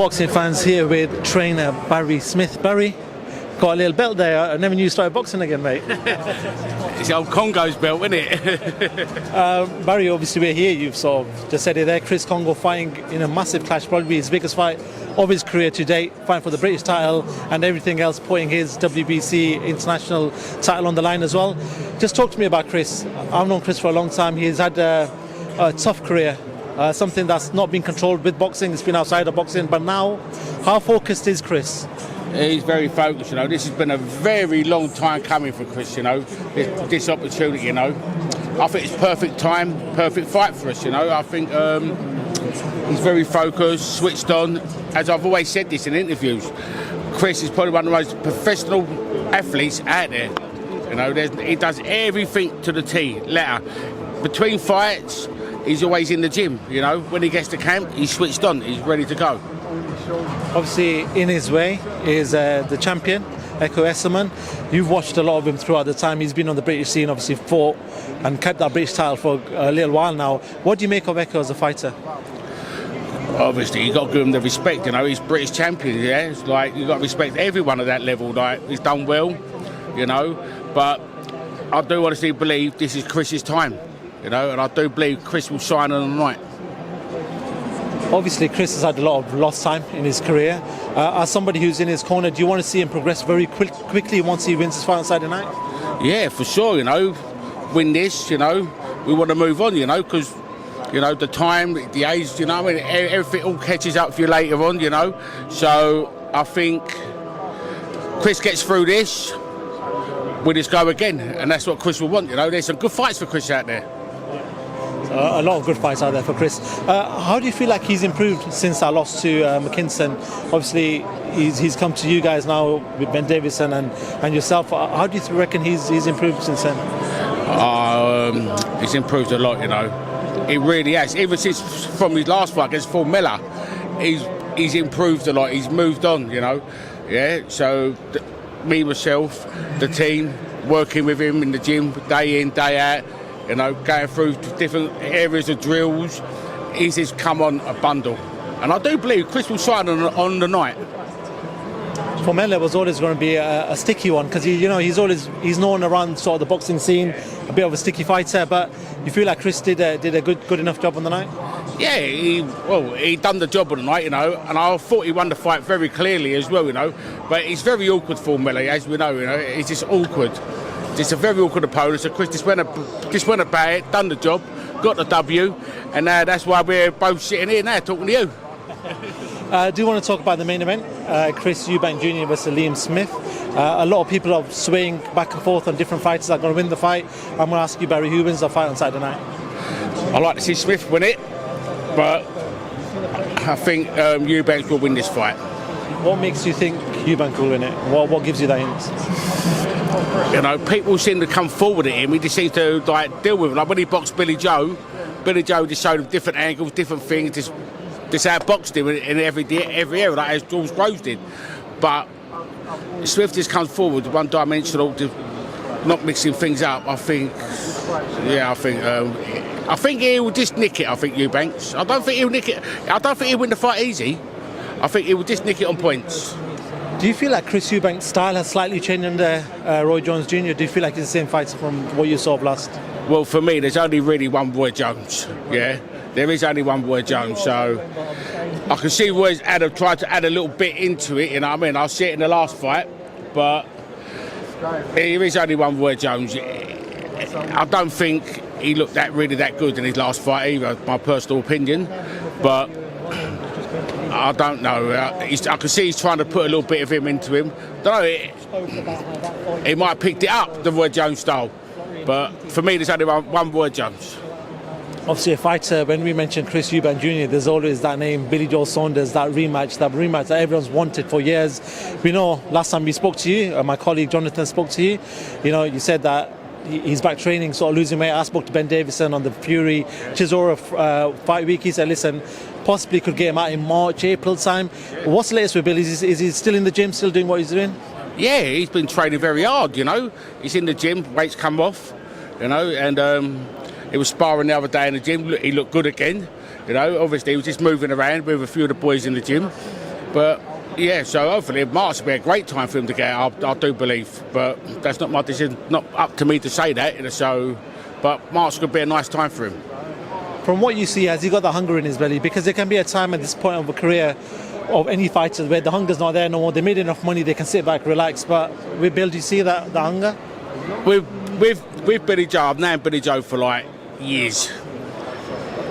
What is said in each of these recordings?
boxing fans here with trainer Barry Smith. Barry, got a little belt there. I never knew you started boxing again, mate. It's the old Congo's belt, isn't it? Barry, obviously we're here. You've sort of just said it there. Chris Kongo fighting in a massive clash, probably his biggest fight of his career to date, fighting for the British title and everything else, putting his WBC international title on the line as well. Just talk to me about Chris. I've known Chris for a long time. He's had a tough career. Something that's not been controlled with boxing, it's been outside of boxing, but now, how focused is Chris? He's very focused, you know. This has been a very long time coming for Chris, you know, this opportunity, you know. I think it's perfect time, perfect fight for us, you know. I think he's very focused, switched on. As I've always said this in interviews, Chris is probably one of the most professional athletes out there. You know, he does everything to the T, letter. Between fights, he's always in the gym, you know. When he gets to camp, he's switched on, he's ready to go. Obviously, in his way, is the champion, Ekow Essuman. You've watched a lot of him throughout the time. He's been on the British scene, obviously fought and kept that British title for a little while now. What do you make of Ekow as a fighter? Obviously, you've got to give him the respect, you know. He's British champion, yeah. It's like, you've got to respect everyone at that level. Like, he's done well, you know. But I do honestly believe this is Chris's time. You know, and I do believe Chris will shine on the night. Obviously, Chris has had a lot of lost time in his career. As somebody who's in his corner, do you want to see him progress very quickly once he wins his fight on Saturday night? Yeah, for sure, you know. Win this, you know. We want to move on, you know, because, you know, the time, the age, you know, I mean, everything all catches up for you later on, you know. So I think Chris gets through this, we'll just go again. And that's what Chris will want, you know. There's some good fights for Chris out there. A lot of good fights out there for Chris. How do you feel like he's improved since that loss to McKinson? Obviously, he's come to you guys now with Ben Davison and yourself. How do you reckon he's improved since then? He's improved a lot, you know. He really has. Even since from his last fight against Phil Miller, he's improved a lot. He's moved on, you know. Yeah. So me, myself, the team, working with him in the gym day in, day out. You know, going through different areas of drills, he's just come on a bundle. And I do believe Chris will shine on the night. For Miller was always going to be a sticky one because he's known around sort of the boxing scene, a bit of a sticky fighter. But you feel like Chris did a good enough job on the night? Yeah, he done the job on the night, you know, and I thought he won the fight very clearly as well, you know. But it's very awkward for Miller, as we know, you know. It's just awkward. It's a very awkward opponent, so Chris just went about it, done the job, got the W, and that's why we're both sitting here now talking to you. I do want to talk about the main event, Chris Eubank Jr versus Liam Smith. A lot of people are swaying back and forth on different fighters that are going to win the fight. I'm going to ask you, Barry, who wins the fight on Saturday night? I like to see Smith win it, but I think Eubank will win this fight. What makes you think Eubank will win it? What gives you that hint? You know, people seem to come forward at him. He just seems to like deal with him. Like when he boxed Billy Joe just showed him different angles, different things. Just outboxed him in every area, like as George Groves did. But Swift just comes forward, one-dimensional, not mixing things up. I think he will just nick it. I think Eubanks. I don't think he'll nick it. I don't think he'll win the fight easy. I think he will just nick it on points. Do you feel like Chris Eubank's style has slightly changed under Roy Jones Jr.? Do you feel like he's the same fighter from what you saw of last? Well, for me, there's only really one Roy Jones. Yeah, there is only one Roy Jones. So I can see Roy's tried to add a little bit into it. You know what I mean? I see it in the last fight, but there is only one Roy Jones. I don't think he looked really that good in his last fight either. My personal opinion, but I don't know. I can see he's trying to put a little bit of him into him. Don't know. He might have picked it up, the Roy Jones style. But for me, there's only one Roy Jones. Obviously, a fighter, when we mention Chris Eubank Jr., there's always that name, Billy Joe Saunders, that rematch that everyone's wanted for years. We know last time we spoke to you, my colleague Jonathan spoke to you, you know, you said that he's back training, sort of losing weight. I spoke to Ben Davison on the Fury Chisora fight week. He said, listen, possibly could get him out in March, April time. What's the latest with Billy? Is he still in the gym, still doing what he's doing? Yeah, he's been training very hard, you know. He's in the gym, weights come off, you know, and he was sparring the other day in the gym. He looked good again, you know. Obviously, he was just moving around with a few of the boys in the gym. But yeah, so hopefully March will be a great time for him to get out. I do believe, but that's not my decision. Not up to me to say that. So, but March could be a nice time for him. From what you see, has he got the hunger in his belly? Because there can be a time at this point of a career of any fighters where the hunger's not there no more. They made enough money, they can sit back, relax. But with Bill, do you see that the hunger? With Billy Joe, I've known Billy Joe for like years.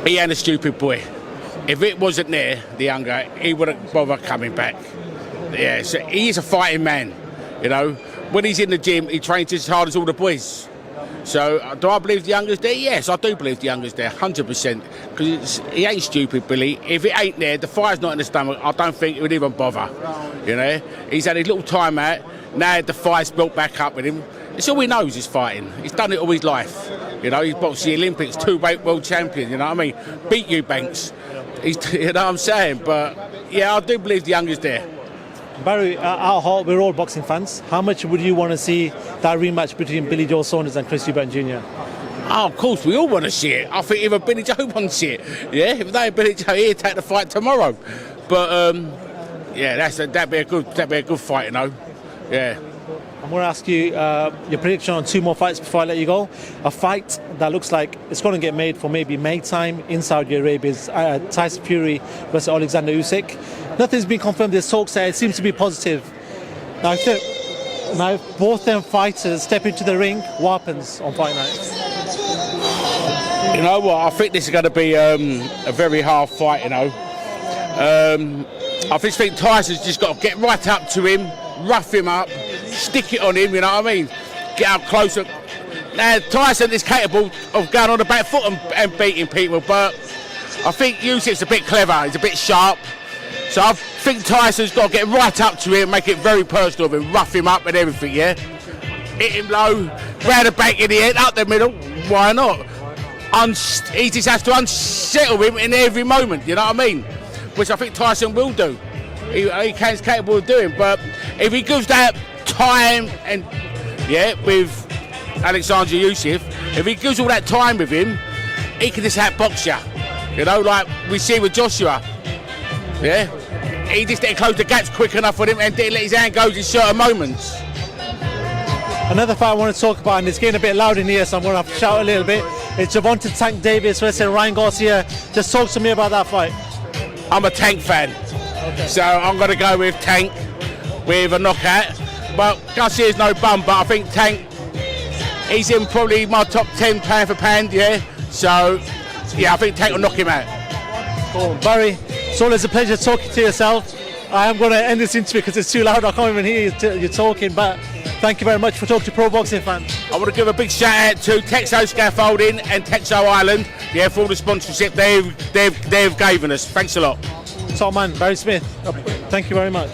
He ain't a stupid boy. If it wasn't there, the hunger, he wouldn't bother coming back. Yeah, so he's a fighting man. You know, when he's in the gym, he trains as hard as all the boys. So, do I believe the hunger's there? Yes, I do believe the hunger's there, 100%. Because he ain't stupid, Billy. If it ain't there, the fire's not in the stomach, I don't think he would even bother. You know, he's had his little time out. Now the fire's built back up with him. It's all he knows is fighting. He's done it all his life. You know, he's boxed the Olympics, 2-weight world champion. You know what I mean? Beat Eubanks. You know what I'm saying? But yeah, I do believe the hunger's there. Barry, at our heart, we're all boxing fans. How much would you want to see that rematch between Billy Joe Saunders and Chris Eubank Jr.? Oh, of course, we all want to see it. I think even Billy Joe wants it. Yeah, if they ain't Billy Joe, he'd take the fight tomorrow. But yeah, that'd be a good fight, you know. Yeah. I'm going to ask you your prediction on 2 more fights before I let you go. A fight that looks like it's going to get made for maybe May time in Saudi Arabia is Tyson Fury versus Oleksandr Usyk. Nothing's been confirmed. There's talks there. It seems to be positive. Now, if both them fighters step into the ring, what happens on fight night? You know what? I think this is going to be a very hard fight, you know. I just think Tyson's just got to get right up to him, rough him up, stick it on him, you know what I mean? Get up closer. Now, Tyson is capable of going on the back foot and beating people, but I think Usyk's a bit clever, he's a bit sharp. So I think Tyson's got to get right up to him, make it very personal of him, rough him up and everything, yeah? Hit him low, round the back of the head, up the middle, why not? He just has to unsettle him in every moment, you know what I mean? Which I think Tyson will do. He's capable of doing, but if he gives that time and with Oleksandr Usyk, if he gives all that time with him, he can just outbox you. You know, like we see with Joshua. Yeah, he just didn't close the gaps quick enough for him and didn't let his hand go in certain moments. Another fight I want to talk about, and it's getting a bit loud in here, so I'm going to have to shout a little bit. It's Gervonta Tank Davis versus Ryan Garcia. Just talk to me about that fight. I'm a Tank fan, so I'm going to go with Tank with a knockout. But Garcia's no bum, but I think Tank, he's in probably my top 10 pound for pound, yeah. So, yeah, I think Tank will knock him out. Cool. Barry, it's always a pleasure talking to yourself. I am going to end this interview because it's too loud. I can't even hear you talking, but thank you very much for talking to Pro Boxing fans. I want to give a big shout out to Texo Scaffolding and Texo Ireland, for all the sponsorship they've given us. Thanks a lot. Top man, Barry Smith. Thank you very much.